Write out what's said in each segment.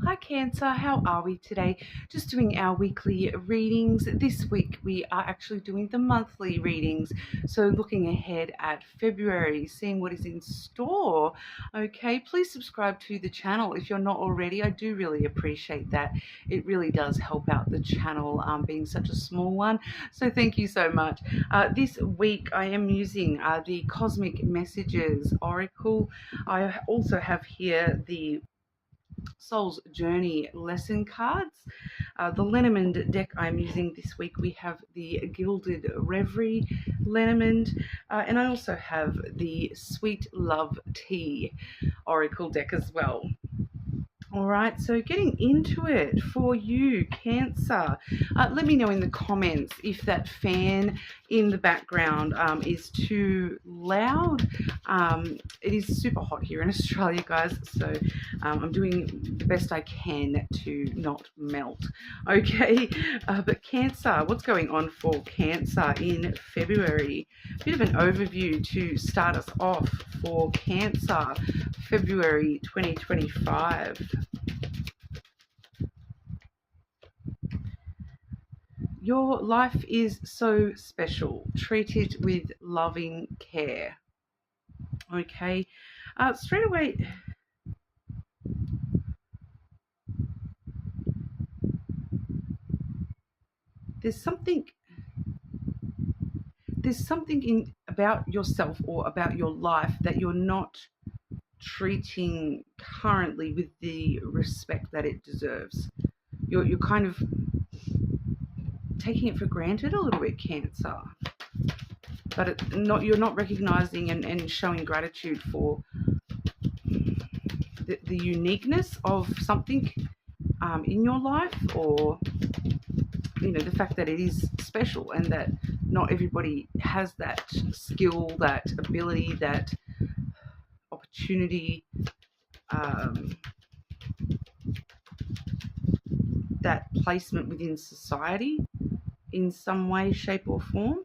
Hi Cancer, how are we today? Just doing our weekly readings. This week we are actually doing the monthly readings. So looking ahead at February, seeing what is in store. Okay, please subscribe to the channel if you're not already. I do really appreciate that. It really does help out the channel being such a small one. So thank you so much. This week I am using the Cosmic Messages Oracle. I also have here the Soul's Journey lesson cards. The Lenormand deck I'm using this week, we have the Gilded Reverie Lenormand, and I also have the Sweet Love Tea Oracle deck as well. All right, so getting into it for you, Cancer. Let me know in the comments if that fan in the background is too loud. It is super hot here in Australia, guys, so I'm doing the best I can to not melt. Okay, but Cancer, what's going on for Cancer in February? Bit of an overview to start us off for Cancer, February 2025. Your life is so special. Treat it with loving care. Okay, straight away, there's something about yourself or about your life that you're not treating currently with the respect that it deserves. You're kind of taking it for granted a little bit, Cancer, but you're not recognizing and showing gratitude for the uniqueness of something in your life, or the fact that it is special and that not everybody has that skill, that ability, that opportunity, that placement within society in some way, shape or form.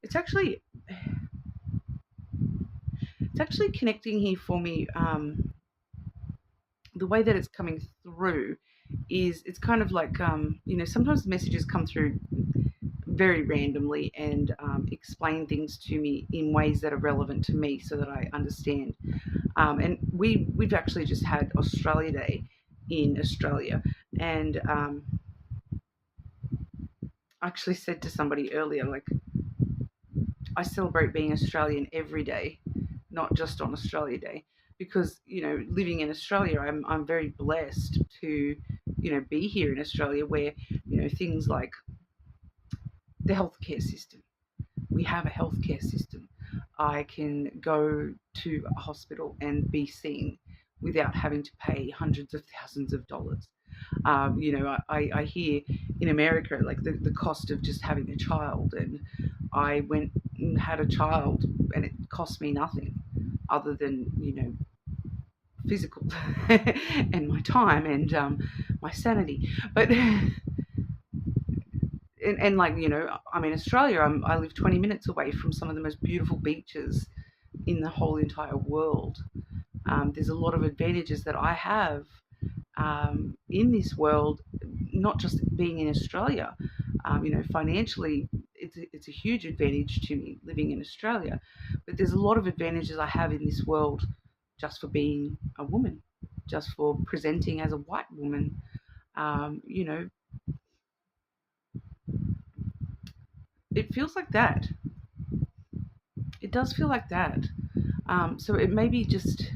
It's actually connecting here for me. The way that it's coming through is it's kind of like sometimes messages come through very randomly and explain things to me in ways that are relevant to me so that I understand. And we've actually just had Australia Day in Australia, and I actually said to somebody earlier, like, I celebrate being Australian every day, not just on Australia Day, because living in Australia, I'm very blessed to be here in Australia, where things like the healthcare system. We have a healthcare system. I can go to a hospital and be seen without having to pay hundreds of thousands of dollars. I hear in America, like the cost of just having a child, and I went and had a child and it cost me nothing other than, physical and my time and my sanity. But and like I'm in Australia. I live 20 minutes away from some of the most beautiful beaches in the whole entire world. There's a lot of advantages that I have in this world, not just being in Australia. Financially, it's a huge advantage to me living in Australia, but there's a lot of advantages I have in this world just for being a woman, just for presenting as a white woman. It feels like that. It does feel like that. So it may be just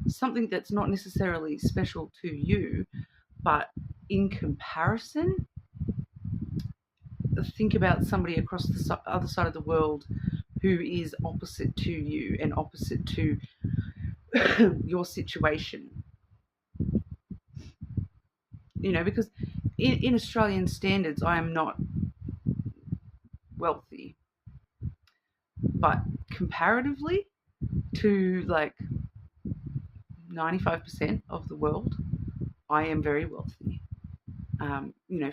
something that's not necessarily special to you, but in comparison, think about somebody across the other side of the world who is opposite to you and opposite to your situation. Because in Australian standards, I am not wealthy, but comparatively to like 95% of the world, I am very wealthy,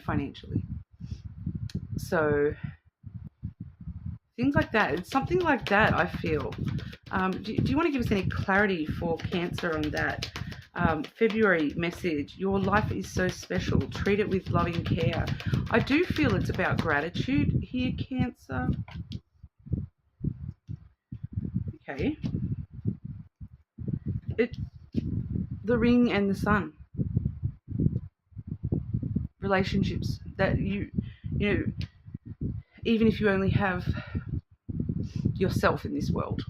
financially. So things like that, it's something like that, I feel. Do you want to give us any clarity for Cancer on that? February message, your life is so special. Treat it with loving care. I do feel it's about gratitude here, Cancer. Okay. It, the ring and the sun. Relationships that you know, even if you only have yourself in this world,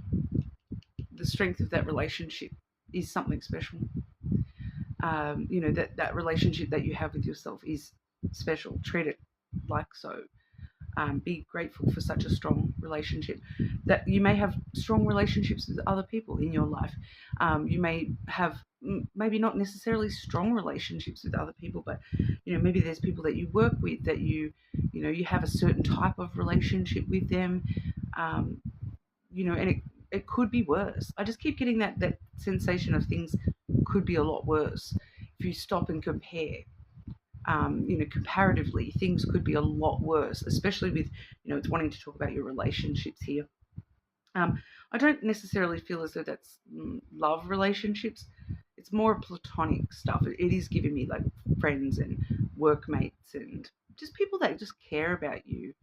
the strength of that relationship is something special. That relationship that you have with yourself is special. Treat it like so. Be grateful for such a strong relationship. That you may have strong relationships with other people in your life. You may have maybe not necessarily strong relationships with other people, but maybe there's people that you work with that you have a certain type of relationship with them. Um, and it could be worse. I just keep getting that sensation of things could be a lot worse if you stop and compare. Comparatively, things could be a lot worse, especially with, it's wanting to talk about your relationships here. I don't necessarily feel as though that's love relationships. It's more platonic stuff. It is giving me like friends and workmates and just people that just care about you.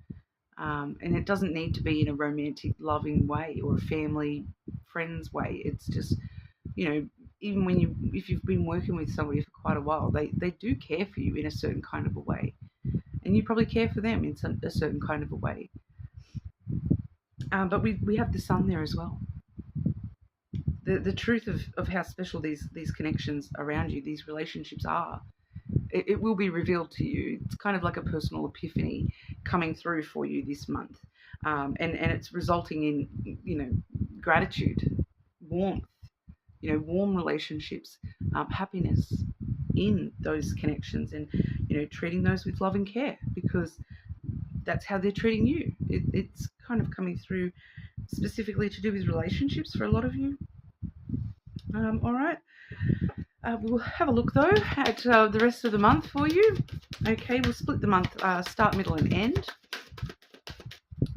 And it doesn't need to be in a romantic, loving way or a family, friends way. It's just, even if you've been working with somebody for quite a while, they do care for you in a certain kind of a way. And you probably care for them in a certain kind of a way. But we have the sun there as well. The truth of how special these connections around you, these relationships are, it will be revealed to you. It's kind of like a personal epiphany coming through for you this month. And it's resulting in, gratitude, warmth, warm relationships, happiness in those connections, and, treating those with love and care because that's how they're treating you. It's kind of coming through specifically to do with relationships for a lot of you. All right. We'll have a look though at the rest of the month for you. Okay, we'll split the month, start, middle, and end.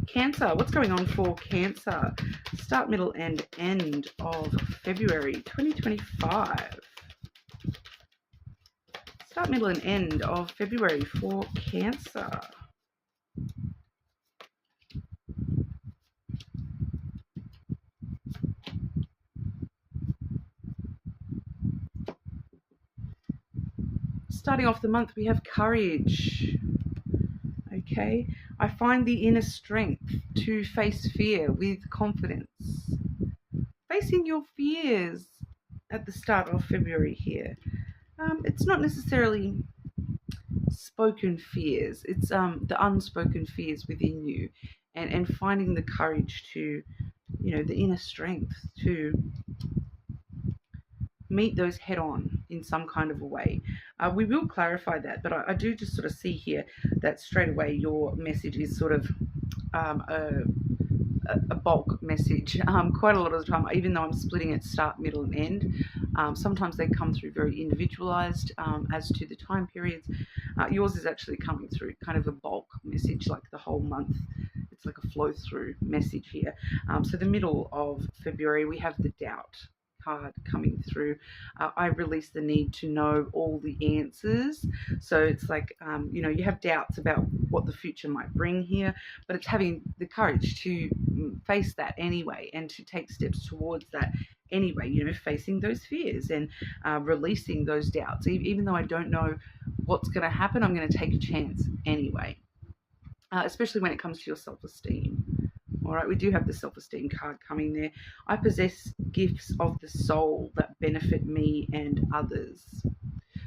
Cancer, what's going on for Cancer? Start, middle, and end of February 2025. Start, middle, and end of February for Cancer. Starting off the month, we have courage. Okay, I find the inner strength to face fear with confidence. Facing your fears at the start of February here. It's not necessarily spoken fears, it's the unspoken fears within you, and finding the courage to, the inner strength to meet those head on in some kind of a way. We will clarify that, but I do just sort of see here that straight away your message is sort of a bulk message. Quite a lot of the time, even though I'm splitting it start, middle, and end, sometimes they come through very individualized as to the time periods. Yours is actually coming through kind of a bulk message, like the whole month. It's like a flow through message here. So the middle of February, we have the doubt card coming through. I release the need to know all the answers. So it's like, you have doubts about what the future might bring here, but it's having the courage to face that anyway and to take steps towards that anyway, facing those fears and releasing those doubts. Even though I don't know what's going to happen, I'm going to take a chance anyway, especially when it comes to your self-esteem. All right, we do have the self-esteem card coming there. I possess gifts of the soul that benefit me and others.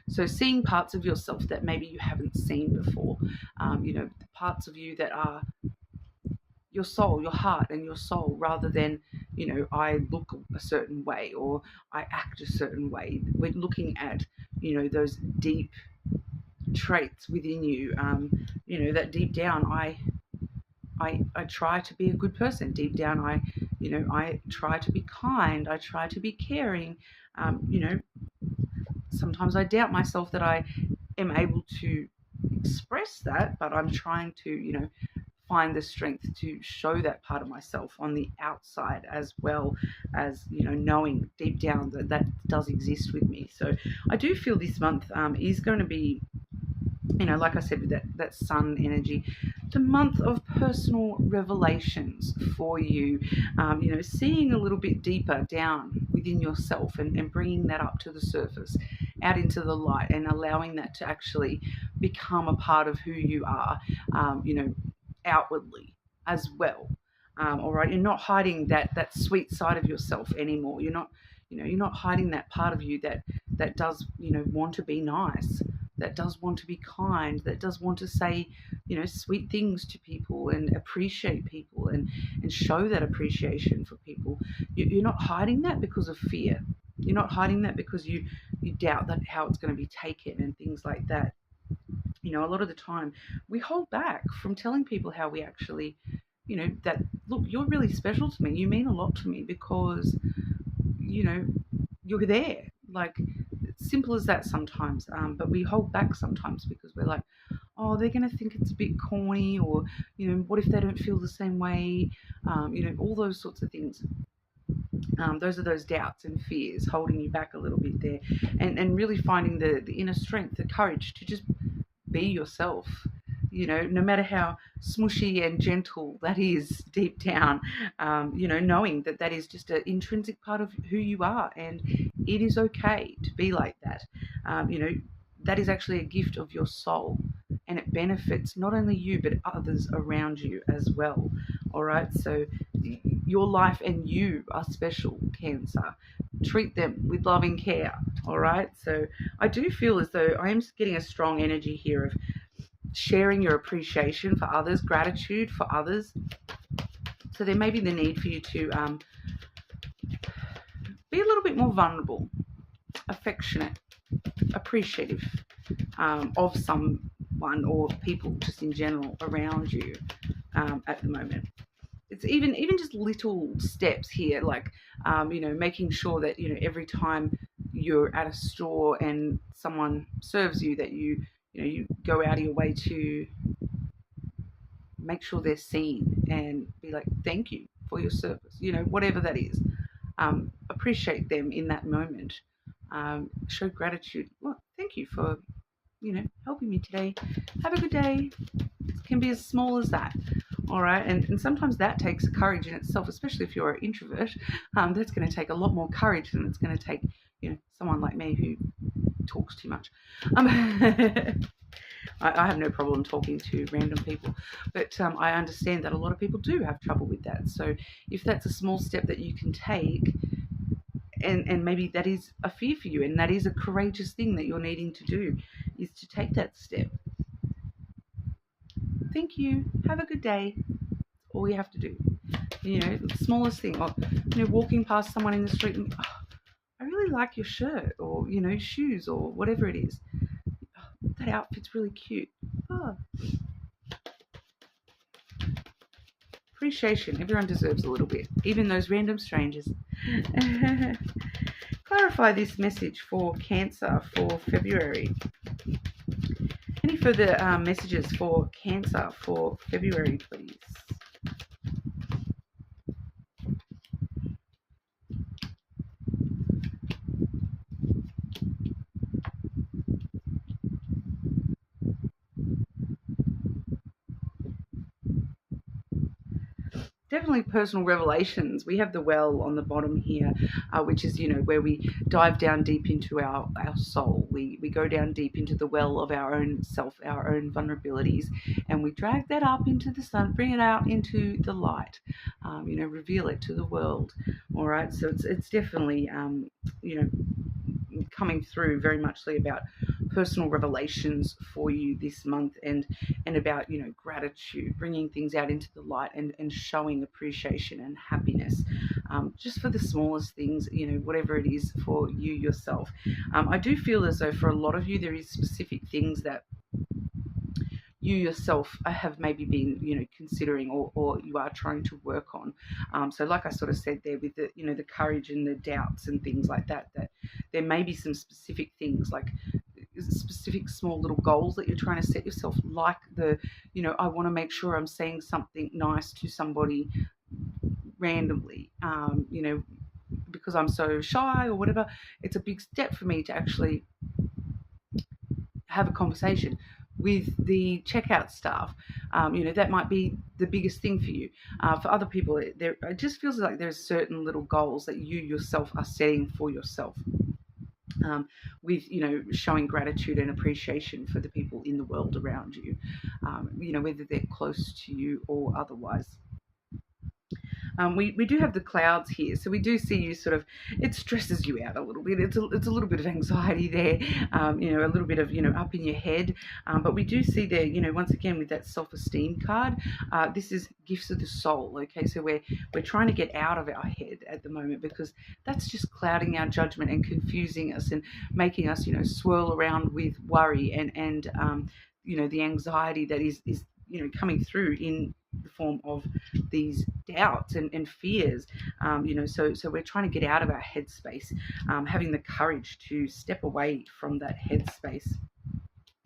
So seeing parts of yourself that maybe you haven't seen before, the parts of you that are your soul, your heart and your soul, rather than, I look a certain way or I act a certain way. We're looking at, those deep traits within you, that deep down I try to be a good person. Deep down, I try to be kind. I try to be caring. Sometimes I doubt myself that I am able to express that, but I'm trying to, find the strength to show that part of myself on the outside, as well as, knowing deep down that that does exist with me. So I do feel this month is going to be, like I said, with that sun energy, the month of personal revelations for you, seeing a little bit deeper down within yourself, and bringing that up to the surface, out into the light, and allowing that to actually become a part of who you are, outwardly as well. All right, you're not hiding that sweet side of yourself anymore. You're not hiding that part of you that does, want to be nice, that does want to be kind, that does want to say, sweet things to people and appreciate people, and show that appreciation for people. You're not hiding that because of fear. You're not hiding that because you doubt that how it's going to be taken and things like that. A lot of the time we hold back from telling people how we actually, that, look, you're really special to me. You mean a lot to me because, you know, you're there. Like, it's simple as that sometimes. But we hold back sometimes because we're like, oh, they're going to think it's a bit corny, or, what if they don't feel the same way? All those sorts of things. Those are those doubts and fears holding you back a little bit there, and really finding the inner strength, the courage to just be yourself. No matter how smushy and gentle that is deep down, knowing that that is just an intrinsic part of who you are, and it is okay to be like that. That is actually a gift of your soul, and it benefits not only you but others around you as well. All right, so your life and you are special, Cancer. Treat them with loving care. All right, so I do feel as though I am getting a strong energy here of sharing your appreciation for others, gratitude for others. So there may be the need for you to be a little bit more vulnerable, affectionate, appreciative of someone or people just in general around you at the moment. It's even just little steps here, like making sure that every time you're at a store and someone serves you, that you go out of your way to make sure they're seen and be like, thank you for your service, whatever that is. Appreciate them in that moment. Show gratitude. Well, thank you for helping me today. Have a good day. It can be as small as that. All right, and sometimes that takes courage in itself, especially if you're an introvert. That's going to take a lot more courage than it's going to take someone like me who talks too much. I have no problem talking to random people, but I understand that a lot of people do have trouble with that. So if that's a small step that you can take, and maybe that is a fear for you, and that is a courageous thing that you're needing to do, is to take that step. Thank you. Have a good day. All you have to do. The smallest thing. Or, walking past someone in the street and, oh, I really like your shirt, or, shoes, or whatever it is. Oh, that outfit's really cute. Oh. Appreciation. Everyone deserves a little bit, even those random strangers. Clarify this message for Cancer for February. Any further messages for Cancer for February, please? Definitely personal revelations. We have the well on the bottom here, which is, where we dive down deep into our soul. We go down deep into the well of our own self, our own vulnerabilities, and we drag that up into the sun, bring it out into the light, reveal it to the world. All right, so it's definitely, coming through very muchly about personal revelations for you this month, and about gratitude, bringing things out into the light, and showing appreciation and happiness, just for the smallest things, whatever it is for you yourself. I do feel as though for a lot of you there is specific things that you yourself have maybe been considering, or you are trying to work on. So like I sort of said there, with the the courage and the doubts and things like that, that there may be some specific things, like specific small little goals that you're trying to set yourself, like the, I want to make sure I'm saying something nice to somebody randomly, because I'm so shy or whatever. It's a big step for me to actually have a conversation with the checkout staff. That might be the biggest thing for you. For other people, it just feels like there's certain little goals that you yourself are setting for yourself. With showing gratitude and appreciation for the people in the world around you, whether they're close to you or otherwise. We do have the clouds here, so we do see you sort of, it stresses you out a little bit. It's a little bit of anxiety there, a little bit of, up in your head. But we do see there, once again with that self-esteem card, this is gifts of the soul, okay? So we're trying to get out of our head at the moment, because that's just clouding our judgment and confusing us and making us, swirl around with worry and the anxiety that is coming through in the form of these doubts and fears. So we're trying to get out of our headspace, having the courage to step away from that headspace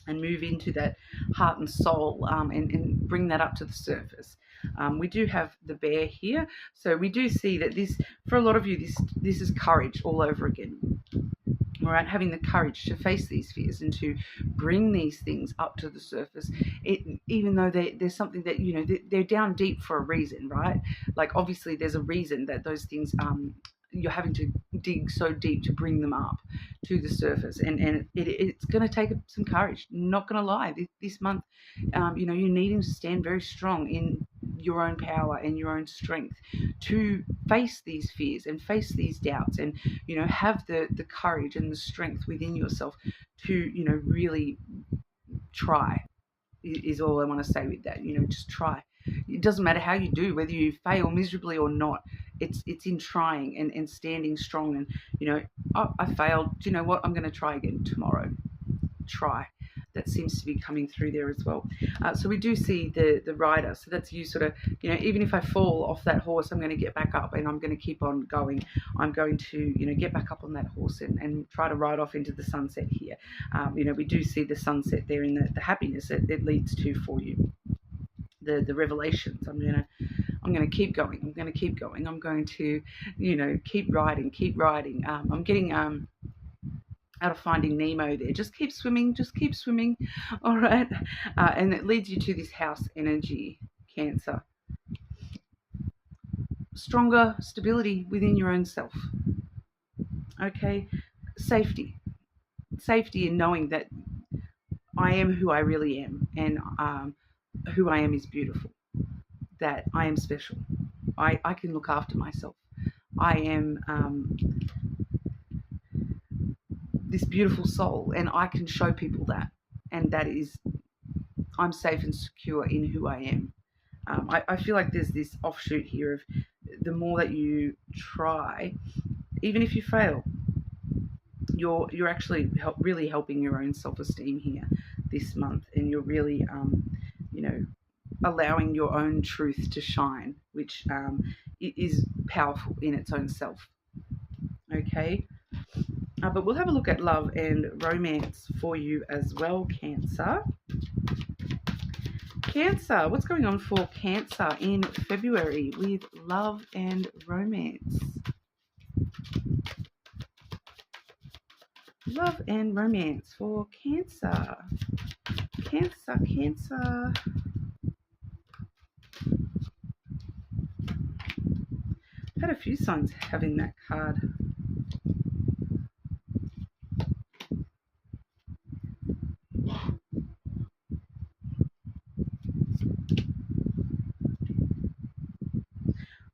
and move into that heart and soul, and bring that up to the surface. We do have the bear here, so we do see that this, for a lot of you, this is courage all over again. All right, having the courage to face these fears and to bring these things up to the surface, even though there's something that, they're down deep for a reason, right? Like, obviously there's a reason that those things, you're having to dig so deep to bring them up to the surface, and it's going to take some courage, not going to lie. This month, you're needing to stand very strong in your own power and your own strength to face these fears and face these doubts, and have the courage and the strength within yourself to really try, is all I want to say with that. Just try. It doesn't matter how you do, whether you fail miserably or not. It's in trying and standing strong, and oh, I failed, do you know what, I'm going to try again tomorrow. Try. That seems to be coming through there as well. So we do see the rider. So that's you sort of, even if I fall off that horse, I'm going to get back up and I'm going to keep on going. I'm going to, get back up on that horse and try to ride off into the sunset here. We do see the sunset there in the happiness it leads to for you. The revelations. I'm gonna keep going. I'm gonna keep going. I'm going to, keep riding. I'm getting out of Finding Nemo there. Just keep swimming. All right. And it leads you to this house energy, Cancer. Stronger stability within your own self. Okay. Safety in knowing that I am who I really am, and who I am is beautiful, that I am special. I can look after myself. I am this beautiful soul, and I can show people that, and that is, I'm safe and secure in who I am. I feel like there's this offshoot here of, the more that you try, even if you fail, you're actually really helping your own self-esteem here this month, and you're really allowing your own truth to shine, which is powerful in its own self. Okay. But we'll have a look at love and romance for you as well, Cancer. Cancer, what's going on for Cancer in February with love and romance? Love and romance for Cancer. Cancer. I've had a few signs having that card.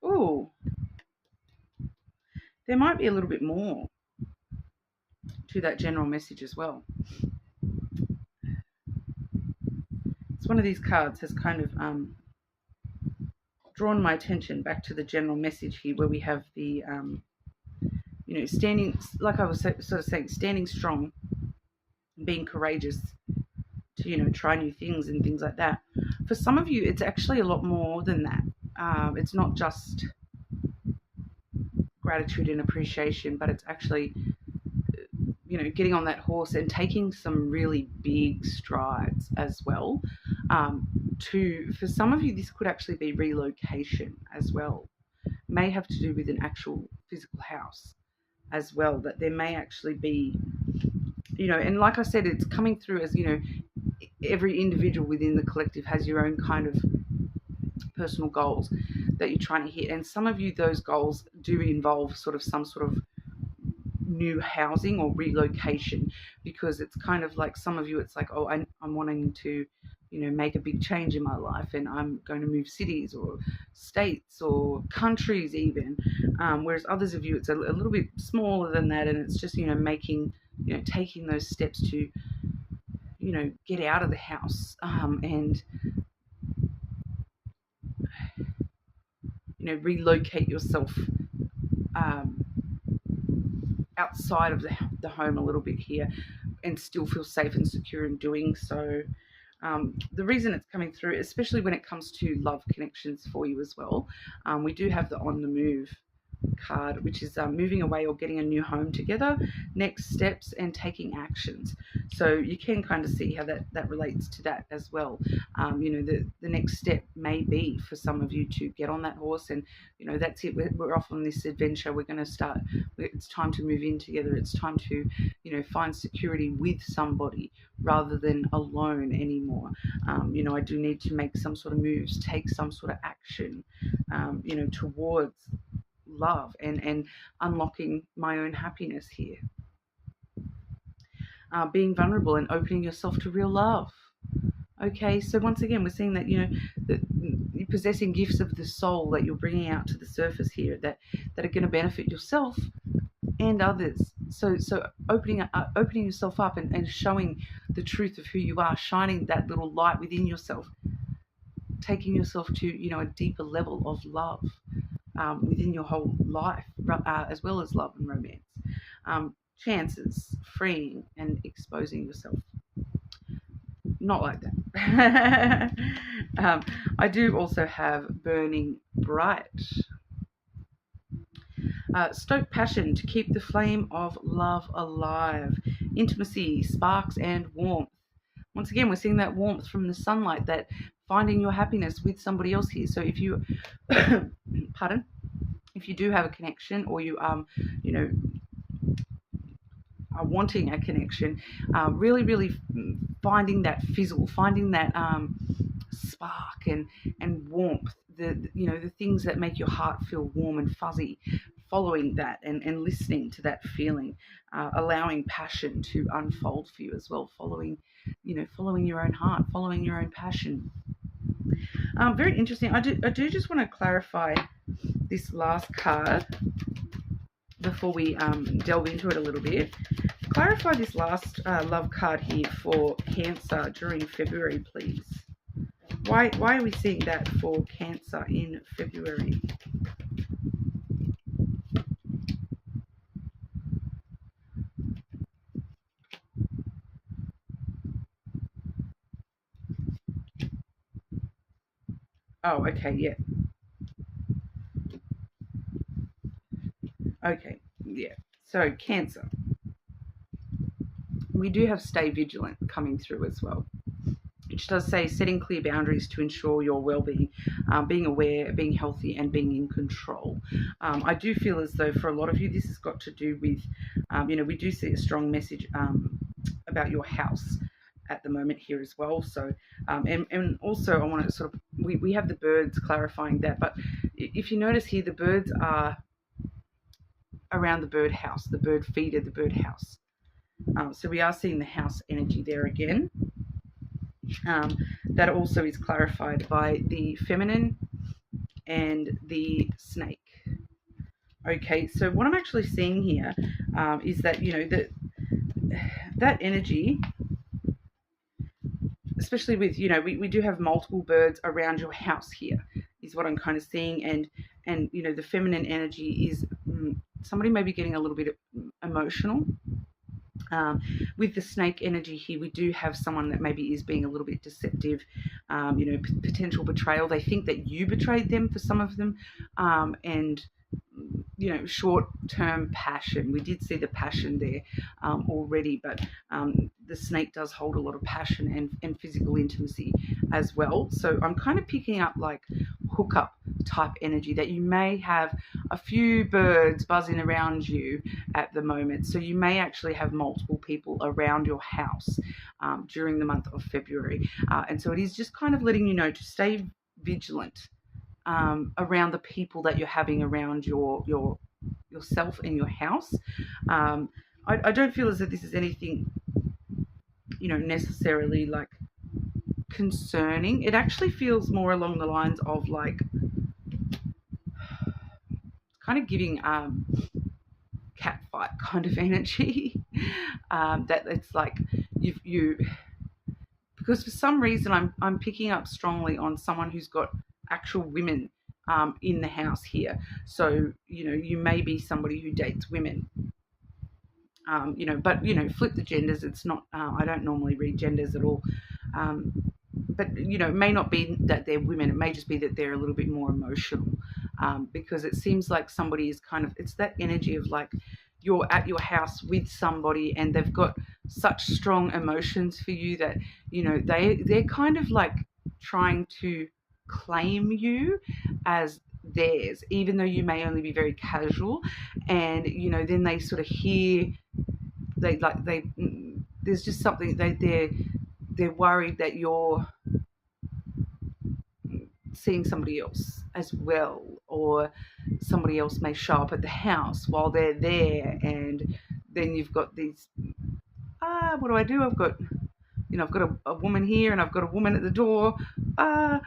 Oh, there might be a little bit more to that general message as well. It's one of these cards has kind of drawn my attention back to the general message here, where we have the standing, like I was sort of saying, standing strong, being courageous to try new things and things like that. For some of you, it's actually a lot more than that. It's not just gratitude and appreciation, but it's actually getting on that horse and taking some really big strides as well. For some of you, this could actually be relocation as well. May have to do with an actual physical house as well. That there may actually be, and like I said, it's coming through as, every individual within the collective has your own kind of personal goals that you're trying to hit. And some of you, those goals do involve some sort of new housing or relocation, because it's kind of like, some of you, it's like, oh, I'm wanting to, make a big change in my life, and I'm going to move cities or states or countries even. Whereas others of you, it's a little bit smaller than that, and it's just, making, taking those steps to, get out of the house, and relocate yourself um, outside of the home a little bit here, and still feel safe and secure in doing so. The reason it's coming through, especially when it comes to love connections for you as well, we do have the on the move card, which is moving away or getting a new home together, next steps, and taking actions. So you can kind of see how that relates to that as well. The next step may be for some of you to get on that horse, and that's it. We're off on this adventure. We're going to start. It's time to move in together. It's time to find security with somebody rather than alone anymore. I do need to make some sort of moves, take some sort of action, towards love and unlocking my own happiness here. Being vulnerable and opening yourself to real love. Okay, so once again, we're seeing that, that you're possessing gifts of the soul that you're bringing out to the surface here that are going to benefit yourself and others. So opening yourself up and showing the truth of who you are, shining that little light within yourself, taking yourself to, a deeper level of love. Within your whole life, as well as love and romance. Chances, freeing and exposing yourself. Not like that. I do also have burning bright. Stoke passion to keep the flame of love alive. Intimacy, sparks and warmth. Once again, we're seeing that warmth from the sunlight, that finding your happiness with somebody else here. So if you, pardon, if you do have a connection, or you, are wanting a connection, really finding that fizzle, finding that spark and warmth, the things that make your heart feel warm and fuzzy, following that and listening to that feeling, allowing passion to unfold for you as well, following your own heart, following your own passion. Very interesting. I do just want to clarify this last card before we delve into it a little bit. Clarify this last love card here for Cancer during February, please. Why are we seeing that for Cancer in February? Oh, okay, yeah. Okay, yeah. So Cancer. We do have stay vigilant coming through as well, which does say setting clear boundaries to ensure your well-being, being aware, being healthy, and being in control. I do feel as though for a lot of you, this has got to do with, we do see a strong message about your house at the moment here as well. So, and also I want to sort of, we have the birds clarifying that, but if you notice here, the birds are around the bird house, the bird feeder, the bird house. So we are seeing the house energy there again. That also is clarified by the feminine and the snake. Okay, so what I'm actually seeing here is that, that energy, especially with, we do have multiple birds around your house here, is what I'm kind of seeing. And the feminine energy is somebody may be getting a little bit emotional. With the snake energy here, we do have someone that maybe is being a little bit deceptive, potential betrayal. They think that you betrayed them for some of them, and short-term passion. We did see the passion there already, but the snake does hold a lot of passion and physical intimacy as well. So I'm kind of picking up like hookup type energy, that you may have a few birds buzzing around you at the moment. So you may actually have multiple people around your house during the month of February. And so it is just kind of letting you know to stay vigilant around the people that you're having around yourself and your house. I don't feel as if this is anything, necessarily like concerning. It actually feels more along the lines of like kind of giving cat fight kind of energy. That it's like you because for some reason I'm picking up strongly on someone who's got actual women in the house here. So you may be somebody who dates women. But flip the genders. It's not. I don't normally read genders at all. Um, but it may not be that they're women. It may just be that they're a little bit more emotional, because it seems like somebody is kind of. It's that energy of like you're at your house with somebody and they've got such strong emotions for you that they're kind of like trying to claim you as theirs, even though you may only be very casual. And then they sort of hear they there's just something they're worried that you're seeing somebody else as well, or somebody else may show up at the house while they're there, and then you've got these what do I do? I've got a woman here and I've got a woman at the door. uh,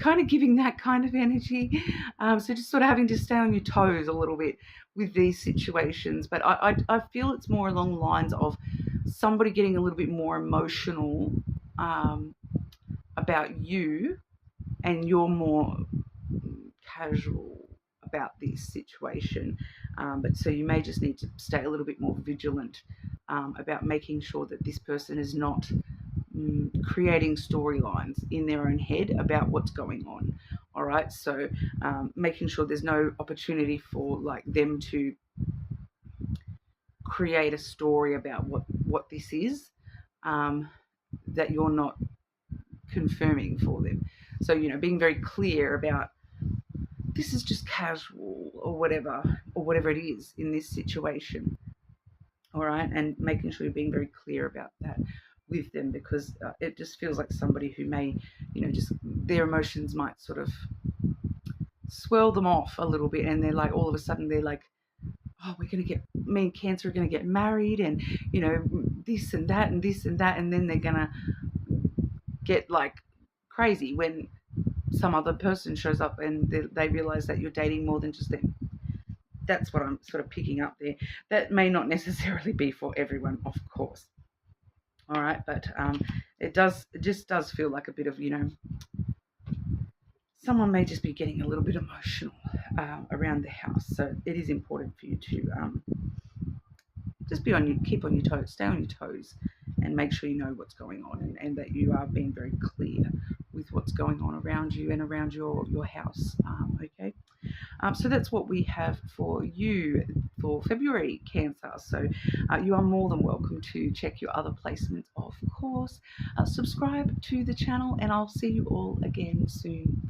Kind of giving that kind of energy. So just sort of having to stay on your toes a little bit with these situations. But I feel it's more along the lines of somebody getting a little bit more emotional about you, and you're more casual about this situation. But so you may just need to stay a little bit more vigilant about making sure that this person is not creating storylines in their own head about what's going on. All right, so making sure there's no opportunity for like them to create a story about what this is, that you're not confirming for them. So being very clear about this is just casual or whatever it is in this situation. All right, and making sure you're being very clear about that with them, because it just feels like somebody who may just their emotions might sort of swirl them off a little bit, and they're like all of a sudden they're like, oh, me and Cancer are going to get married, and this and that and this and that, and then they're going to get like crazy when some other person shows up and they realize that you're dating more than just them. That's what I'm sort of picking up there. That may not necessarily be for everyone, of course. All right, but it just does feel like a bit of someone may just be getting a little bit emotional around the house. So it is important for you to just keep on your toes, stay on your toes, and make sure you know what's going on, and that you are being very clear with what's going on around you and around your house. Okay. So that's what we have for you for February, Cancer. So you are more than welcome to check your other placements, of course. Subscribe to the channel, and I'll see you all again soon.